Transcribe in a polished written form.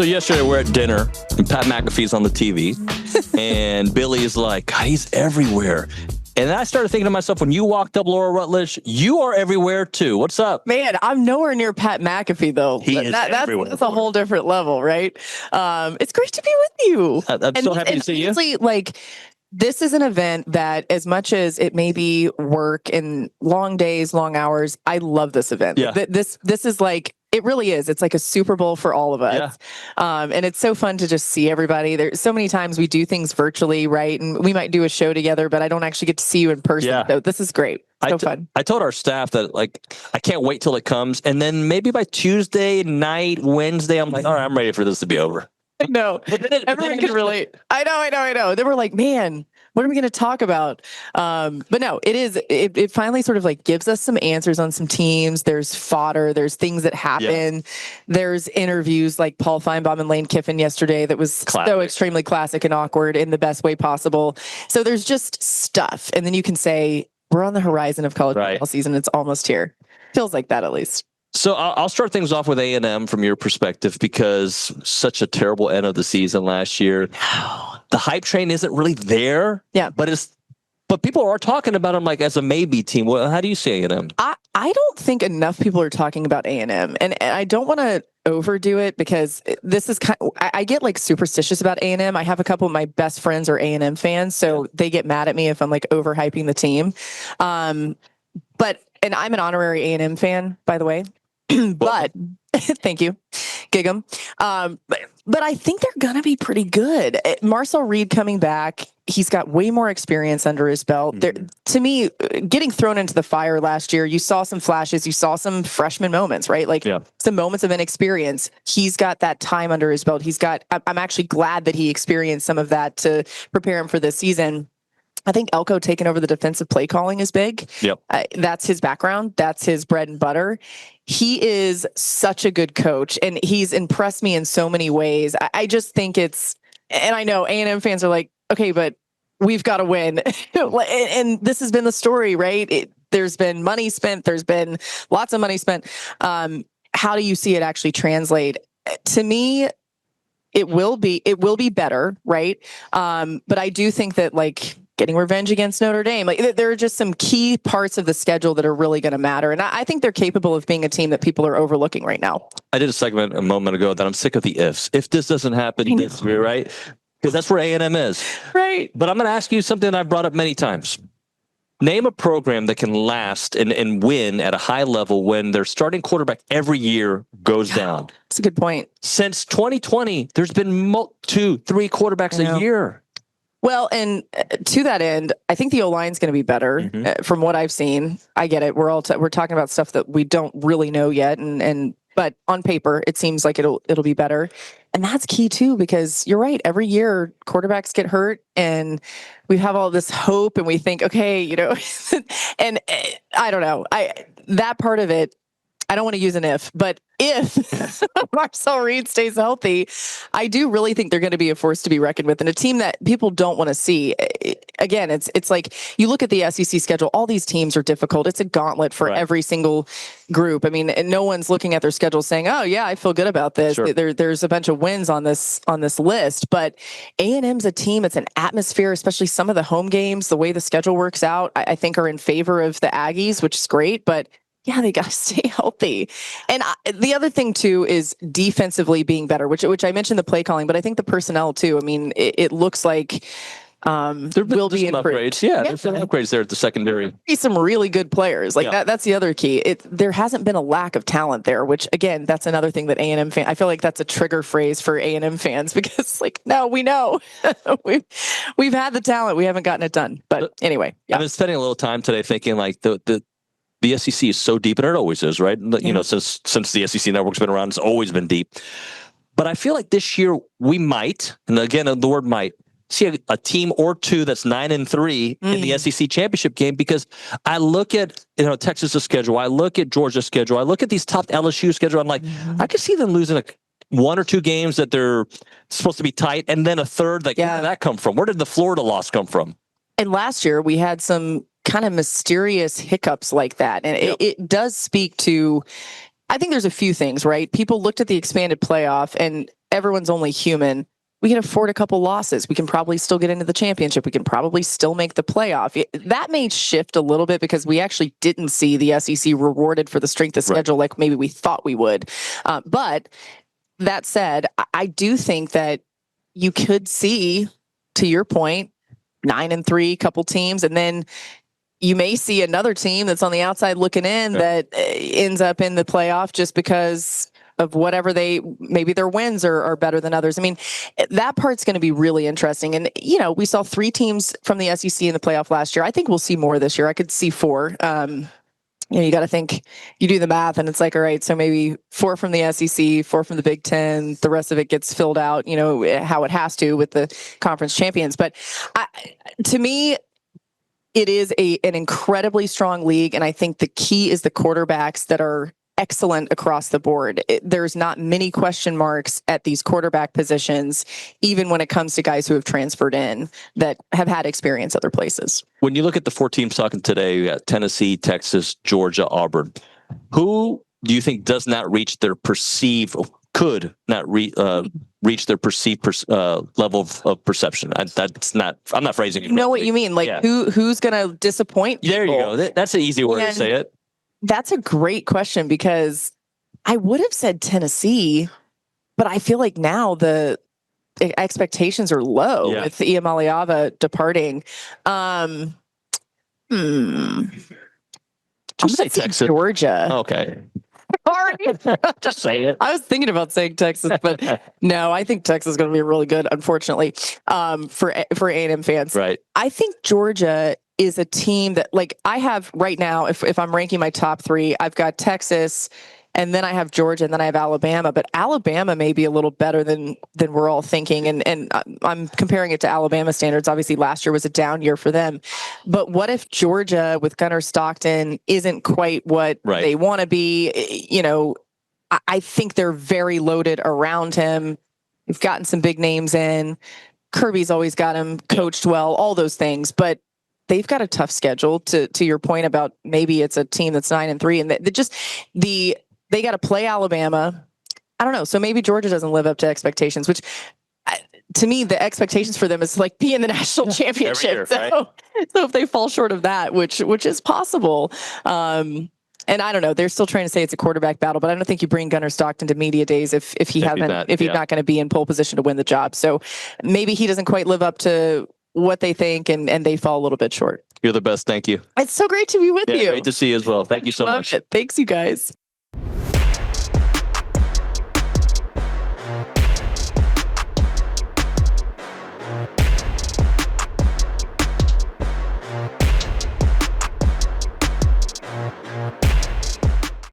So yesterday we're at dinner and Pat McAfee's on the TV and Billy is like, God, he's everywhere. And then I started thinking to myself, when you walked up, Laura Rutledge, you are everywhere too. What's up? Man, I'm nowhere near Pat McAfee though. He is everywhere. That's a whole different level, right? It's great to be with you. I'm so happy to see honestly, you. Like, this is an event that, as much as it may be work and long days, long hours, I love this event. Yeah. This is like, it really is. It's like a Super Bowl for all of us. Yeah. And it's so fun to just see everybody. There's so many times we do things virtually, right? And we might do a show together, but I don't actually get to see you in person. Yeah. So this is great. So fun. I told our staff that, like, I can't wait till it comes. And then maybe by Tuesday night, Wednesday, I'm like, all right, I'm ready for this to be over. I know. Everyone can relate. I know. They were like, man, what are we going to talk about? But no, it finally sort of like gives us some answers on some teams. There's fodder. There's things that happen. Yeah. There's interviews like Paul Feinbaum and Lane Kiffin yesterday that was so extremely classic and awkward in the best way possible. So there's just stuff. And then you can say, we're on the horizon of college football season. It's almost here. Feels like that at least. So I'll start things off with A&M from your perspective, because such a terrible end of the season last year. The hype train isn't really there. Yeah, but people are talking about them like as a maybe team. Well, how do you see A&M? I don't think enough people are talking about A&M, and I don't want to overdo it, because this is I get like superstitious about A&M. I have a couple of my best friends are A&M fans, so they get mad at me if I'm like overhyping the team. And I'm an honorary A&M fan, by the way. But thank you, gig 'em. But I think they're going to be pretty good. Marcel Reed coming back, he's got way more experience under his belt. To me, getting thrown into the fire last year, you saw some flashes, you saw some freshman moments, right? Like some moments of inexperience. He's got that time under his belt. I'm actually glad that he experienced some of that to prepare him for this season. I think Elko taking over the defensive play calling is big. Yep. That's his background. That's his bread and butter. He is such a good coach, and he's impressed me in so many ways. I just think and I know A&M fans are like, okay, but we've got to win. And this has been the story, right? There's been money spent. There's been lots of money spent. How do you see it actually translate? To me, it will be better, right? But I do think that, like, getting revenge against Notre Dame, like, there are just some key parts of the schedule that are really going to matter. And I think they're capable of being a team that people are overlooking right now. I did a segment a moment ago that I'm sick of the ifs. If this doesn't happen, this will, right? Because that's where A&M is. Right. But I'm going to ask you something I've brought up many times. Name a program that can last and win at a high level when their starting quarterback every year goes down. That's a good point. Since 2020, there's been 2-3 quarterbacks a year. Well, and to that end, I think the O-line is going to be better from what I've seen. I get it. We're talking about stuff that we don't really know yet, but on paper, it seems like it'll be better. And that's key too, because you're right. Every year quarterbacks get hurt and we have all this hope and we think, okay, and I don't know. That part of it, I don't want to use an if, but if Marcel Reed stays healthy, I do really think they're going to be a force to be reckoned with, and a team that people don't want to see. Again, it's like you look at the SEC schedule, all these teams are difficult. It's a gauntlet for every single group. I mean, no one's looking at their schedule saying, oh yeah, I feel good about this. Sure. There's a bunch of wins on this list, but A&M's a team. It's an atmosphere, especially some of the home games, the way the schedule works out, I think are in favor of the Aggies, which is great, but yeah, they got to stay healthy. And the other thing too is defensively being better, which I mentioned the play calling, but I think the personnel too. I mean, it looks like there will be some upgrades. Yeah, there's some upgrades there at the secondary. Be some really good players. Like that's the other key. There hasn't been a lack of talent there, which again, that's another thing that A&M fan. I feel like that's a trigger phrase for A&M fans, because like, no, we know we've had the talent, we haven't gotten it done. But anyway, I've been spending a little time today thinking like the SEC is so deep, and it always is, right? You know, since the SEC network's been around, it's always been deep. But I feel like this year we might, and again, the word might, see a team or two that's 9-3 in the SEC championship game, because I look at Texas's schedule, I look at Georgia's schedule, I look at these top LSU schedule. I'm like, I could see them losing one or two games that they're supposed to be tight, and then a third. Like, where did that come from? Where did the Florida loss come from? And last year we had some kind of mysterious hiccups like that, and it does speak to. I think there's a few things, right? People looked at the expanded playoff, and everyone's only human. We can afford a couple losses. We can probably still get into the championship. We can probably still make the playoff. That may shift a little bit because we actually didn't see the SEC rewarded for the strength of schedule like maybe we thought we would. But that said, I do think that you could see, to your point, 9-3 couple teams, and then you may see another team that's on the outside looking in that ends up in the playoff just because of whatever maybe their wins are better than others. I mean, that part's going to be really interesting. And, we saw 3 teams from the SEC in the playoff last year. I think we'll see more this year. I could see 4. You got to think, you do the math and it's like, all right, so maybe 4 from the SEC, 4 from the Big Ten, the rest of it gets filled out, how it has to with the conference champions. But to me, it is an incredibly strong league. And I think the key is the quarterbacks that are excellent across the board. There's not many question marks at these quarterback positions, even when it comes to guys who have transferred in that have had experience other places. When you look at the 4 teams talking today, we got Tennessee, Texas, Georgia, Auburn. Who do you think could not reach their perceived level of perception? I'm not phrasing it. You know what you mean? Like who's going to disappoint people? There you go. That's an easy way to say it. That's a great question because I would have said Tennessee, but I feel like now the expectations are low with Iamaleava departing. I'm say Texas. Georgia. Okay. Sorry. Just say it. I was thinking about saying Texas, but no, I think Texas is going to be really good, unfortunately, for A&M fans. Right. I think Georgia is a team that, like, I have right now, if I'm ranking my top 3, I've got Texas, and then I have Georgia, and then I have Alabama. But Alabama may be a little better than we're all thinking. And I'm comparing it to Alabama standards. Obviously, last year was a down year for them. But what if Georgia with Gunnar Stockton isn't quite what they want to be? I think they're very loaded around him. We've gotten some big names in. Kirby's always got him coached well, all those things. But they've got a tough schedule, to your point about maybe it's a team that's 9-3 and they got to play Alabama. I don't know. So maybe Georgia doesn't live up to expectations, which to me, the expectations for them is like be in the national championship. Year, so if they fall short of that, which is possible, and I don't know, they're still trying to say it's a quarterback battle, but I don't think you bring Gunnar Stockton to media days if he's not going to be in pole position to win the job. So maybe he doesn't quite live up to what they think and they fall a little bit short. You're the best. Thank you. It's so great to be with you. Great to see you as well. Thank you so much. Thanks, you guys.